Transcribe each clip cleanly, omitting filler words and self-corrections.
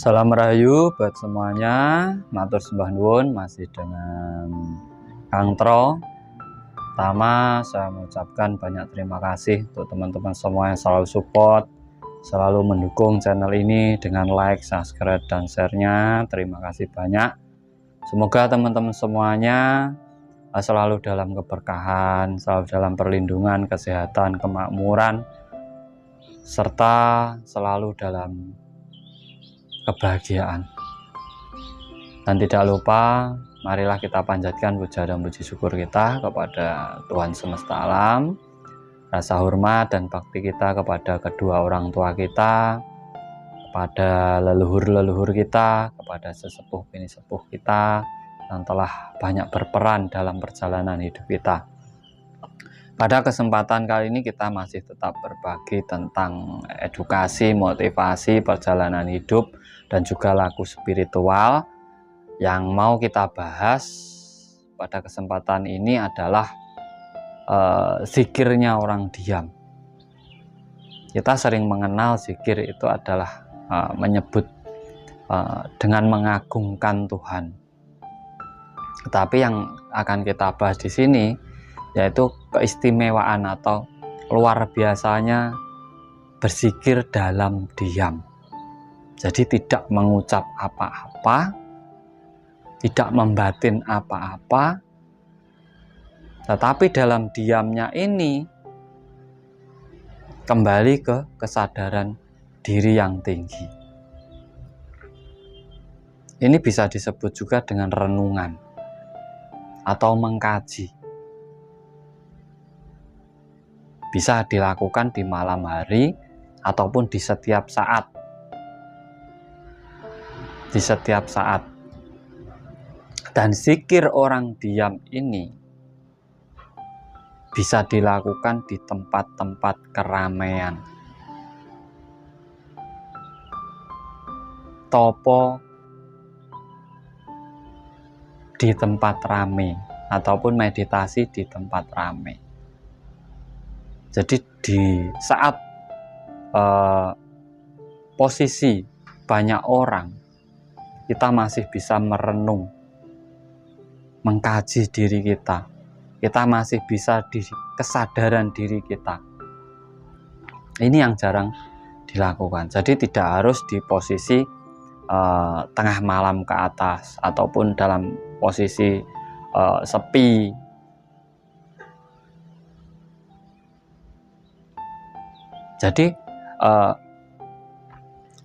Salam Rahayu buat semuanya. Matur sembah nuwun, masih dengan Kang Tro. Pertama, saya mengucapkan banyak terima kasih untuk teman-teman semua yang selalu support, selalu mendukung channel ini dengan like, subscribe, dan share-nya. Terima kasih banyak. Semoga teman-teman semuanya selalu dalam keberkahan, selalu dalam perlindungan, kesehatan, kemakmuran, serta selalu dalam kebahagiaan. Dan tidak lupa, marilah kita panjatkan puja dan puji syukur kita kepada Tuhan semesta alam, rasa hormat dan bakti kita kepada kedua orang tua kita, kepada leluhur-leluhur kita, kepada sesepuh bini sepuh kita yang telah banyak berperan dalam perjalanan hidup kita. Pada kesempatan kali ini kita masih tetap berbagi tentang edukasi, motivasi, perjalanan hidup, dan juga laku spiritual. Yang mau kita bahas pada kesempatan ini adalah zikirnya orang diam. Kita sering mengenal zikir itu adalah menyebut dengan mengagungkan Tuhan. Tetapi yang akan kita bahas di sini yaitu keistimewaan atau luar biasanya berzikir dalam diam. Jadi tidak mengucap apa-apa, tidak membatin apa-apa, tetapi dalam diamnya ini kembali ke kesadaran diri yang tinggi. Ini bisa disebut juga dengan renungan atau mengkaji. Bisa dilakukan di malam hari ataupun di setiap saat. Di setiap saat. Dan zikir orang diam ini bisa dilakukan di tempat-tempat keramaian. Topo di tempat rame ataupun meditasi di tempat rame. Jadi di saat posisi banyak orang, kita masih bisa merenung, mengkaji diri kita. Kita masih bisa di kesadaran diri kita. Ini yang jarang dilakukan. Jadi tidak harus di posisi tengah malam ke atas ataupun dalam posisi sepi. Jadi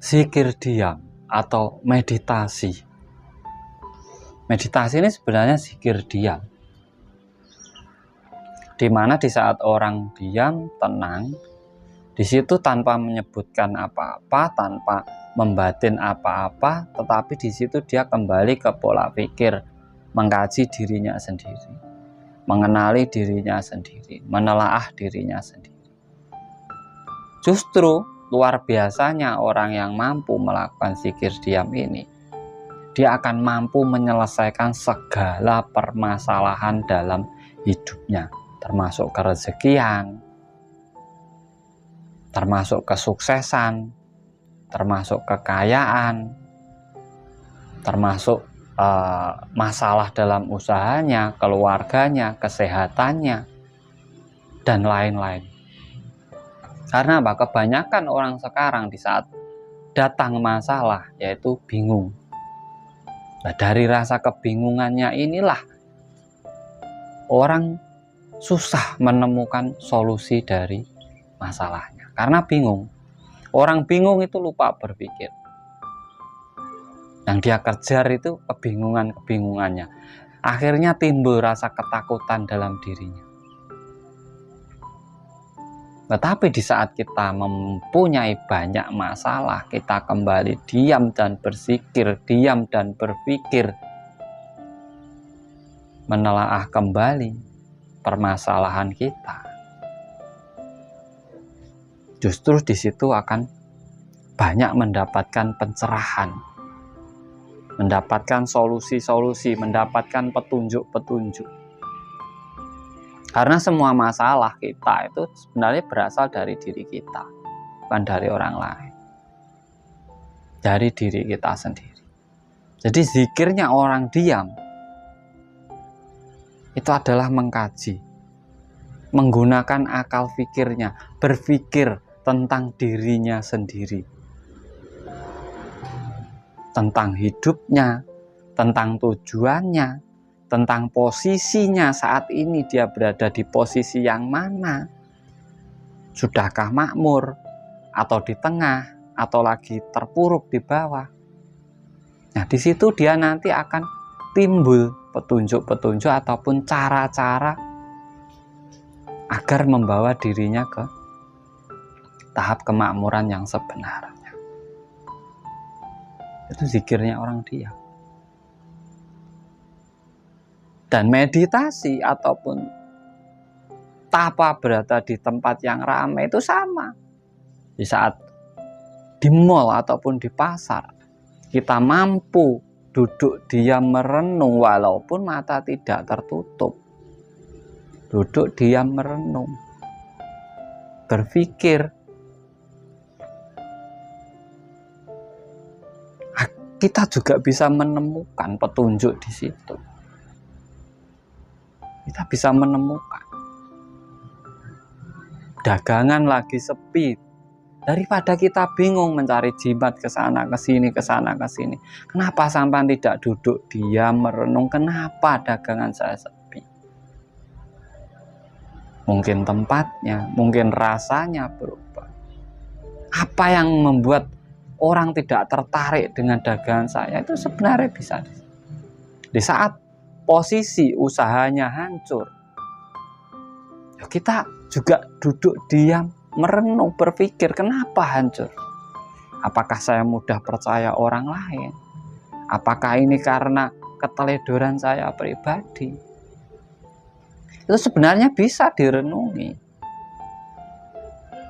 zikir diam atau meditasi. Meditasi ini sebenarnya zikir diam. Di mana di saat orang diam, tenang, di situ tanpa menyebutkan apa-apa, tanpa membatin apa-apa, tetapi di situ dia kembali ke pola pikir, mengkaji dirinya sendiri, mengenali dirinya sendiri, menelaah dirinya sendiri. Justru luar biasanya orang yang mampu melakukan zikir diam ini, dia akan mampu menyelesaikan segala permasalahan dalam hidupnya, termasuk kerezekian, termasuk kesuksesan, termasuk kekayaan, termasuk masalah dalam usahanya, keluarganya, kesehatannya, dan lain-lain. Karena apa? Kebanyakan orang sekarang di saat datang masalah yaitu bingung. Nah, dari rasa kebingungannya inilah orang susah menemukan solusi dari masalahnya. Karena bingung. Orang bingung itu lupa berpikir. Yang dia kejar itu kebingungannya. Akhirnya timbul rasa ketakutan dalam dirinya. Tetapi di saat kita mempunyai banyak masalah, kita kembali diam dan berzikir, diam dan berpikir, menelaah kembali permasalahan kita. Justru di situ akan banyak mendapatkan pencerahan, mendapatkan solusi-solusi, mendapatkan petunjuk-petunjuk. Karena semua masalah kita itu sebenarnya berasal dari diri kita, bukan dari orang lain. dari diri kita sendiri. Jadi zikirnya orang diam itu adalah mengkaji, menggunakan akal pikirnya, berpikir tentang dirinya sendiri, tentang hidupnya, tentang tujuannya, tentang posisinya saat ini dia berada di posisi yang mana. Sudahkah makmur, atau di tengah, atau lagi terpuruk di bawah. Nah, di situ dia nanti akan timbul petunjuk-petunjuk ataupun cara-cara agar membawa dirinya ke tahap kemakmuran yang sebenarnya. Itu zikirnya orang diam. Dan meditasi ataupun tapa berada di tempat yang ramai itu sama. Di saat di mall ataupun di pasar, kita mampu duduk diam merenung walaupun mata tidak tertutup. Duduk diam merenung, berpikir. Kita juga bisa menemukan petunjuk di situ. Kita bisa menemukan. Dagangan lagi sepi, daripada kita bingung mencari jimat ke sana ke sini, ke sana ke sini. Kenapa sampai tidak duduk diam merenung? Kenapa dagangan saya sepi? Mungkin tempatnya, mungkin rasanya berubah. Apa yang membuat orang tidak tertarik dengan dagangan saya itu sebenarnya bisa di saat posisi usahanya hancur. Kita juga duduk diam, merenung, berpikir kenapa hancur? Apakah saya mudah percaya orang lain? Apakah ini karena keteledoran saya pribadi? Itu sebenarnya bisa direnungi.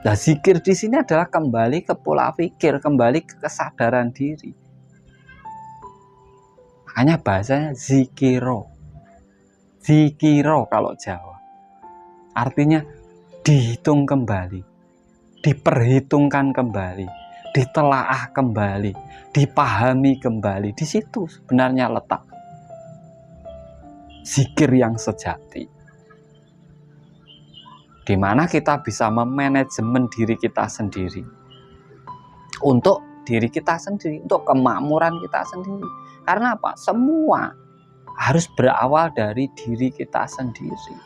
Nah, zikir di sini adalah kembali ke pola pikir, kembali ke kesadaran diri. Makanya bahasanya zikiro. Zikiro kalau Jawa. Artinya dihitung kembali, diperhitungkan kembali, ditelaah kembali, dipahami kembali. Di situ sebenarnya letak zikir yang sejati. Di mana kita bisa memanajemen diri kita sendiri. Untuk diri kita sendiri, untuk kemakmuran kita sendiri. Karena apa? Semua harus berawal dari diri kita sendiri.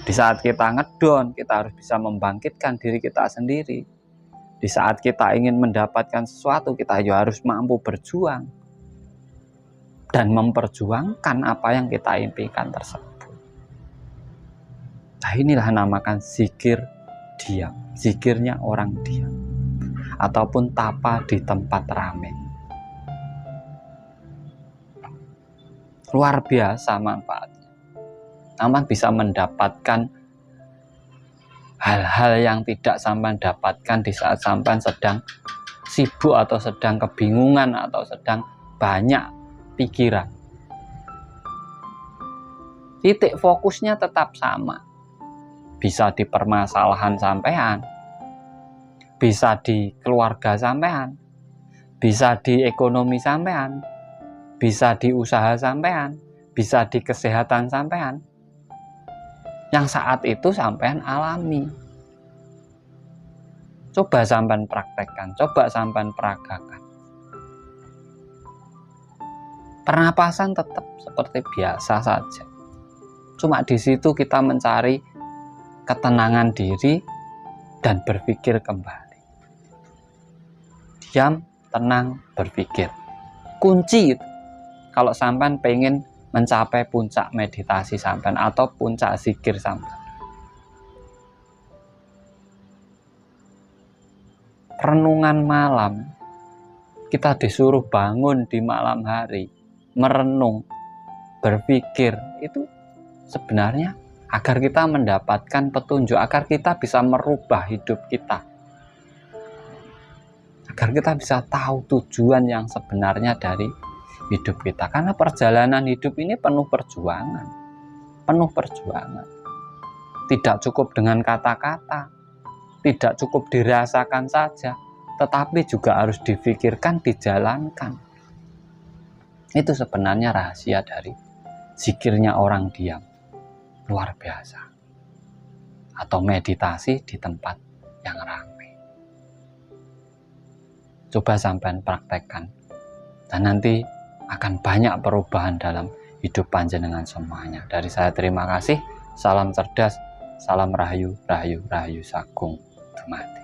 Di saat kita ngedon, kita harus bisa membangkitkan diri kita sendiri. Di saat kita ingin mendapatkan sesuatu, kita juga harus mampu berjuang dan memperjuangkan apa yang kita impikan tersebut. Nah, inilah namakan zikir diam, zikirnya orang diam, ataupun tapa di tempat ramai. Luar biasa manfaatnya. Sampai bisa mendapatkan hal-hal yang tidak sampai dapatkan di saat sampai sedang sibuk atau sedang kebingungan atau sedang banyak pikiran. Titik fokusnya tetap sama. Bisa di permasalahan sampean, bisa di keluarga sampean, bisa di ekonomi sampean, bisa di usaha sampean, bisa di kesehatan sampean. Yang saat itu sampean alami. Coba sampean praktekkan, coba sampean peragakan. Pernapasan tetap seperti biasa saja. Cuma di situ kita mencari ketenangan diri dan berpikir kembali. Diam, tenang, berpikir. Kunci itu. Kalau sampean pengen mencapai puncak meditasi sampean atau puncak zikir sampean. Renungan malam, kita disuruh bangun di malam hari, merenung, berpikir, itu sebenarnya agar kita mendapatkan petunjuk, agar kita bisa merubah hidup kita, agar kita bisa tahu tujuan yang sebenarnya dari hidup kita. Karena perjalanan hidup ini penuh perjuangan, tidak cukup dengan kata-kata, tidak cukup dirasakan saja, tetapi juga harus difikirkan, dijalankan. Itu sebenarnya rahasia dari zikirnya orang diam, luar biasa. Atau meditasi di tempat yang ramai. Coba sampean praktekkan, dan nanti akan banyak perubahan dalam hidup panjenengan semuanya. Dari saya terima kasih, salam cerdas, salam rahayu, rahayu, rahayu sagung dumadi.